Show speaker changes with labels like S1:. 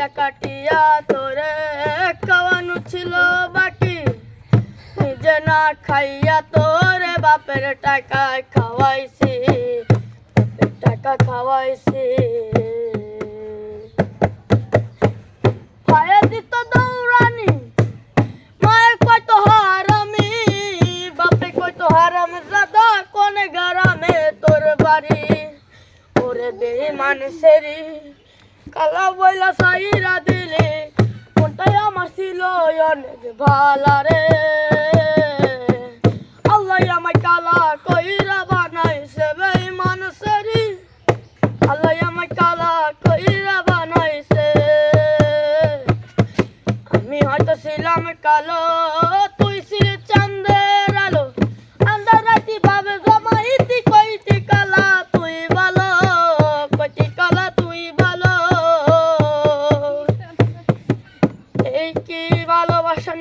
S1: কইরা কাটিয়া তোরে খাওয়ানো ছিল বাকি, নিজে না খাইয়া তোরে বাপের টাকায় খাওয়াইছি, বাপের টাকা খাওয়াইছি। পায়ে দিত দৌড়ানি, মায়ে কইতো হারামি, বাপে কইতো হারাম দাদা কোনে গ্রামে তোর বাড়ি। ওরে বেঈমান সেরি কালা বইলা সাইরা দিলে, কোনটাই আমার ছিল অনেক ভালা রে। আল্লাহ আমায় কালা কইরা বানাইছে বেঈমান সেরি, আল্লাহ আমায় কালা কইরা বানাইছে। আমি হয়তো ছিলাম কালো, তুই ছিলি চাঁদের আলো, আন্ধার রাতি ভাবে জমাইতি কইতি কালা তুই ভালো, কইতি কালা তুই ভালো। এই কি ভালোবাসা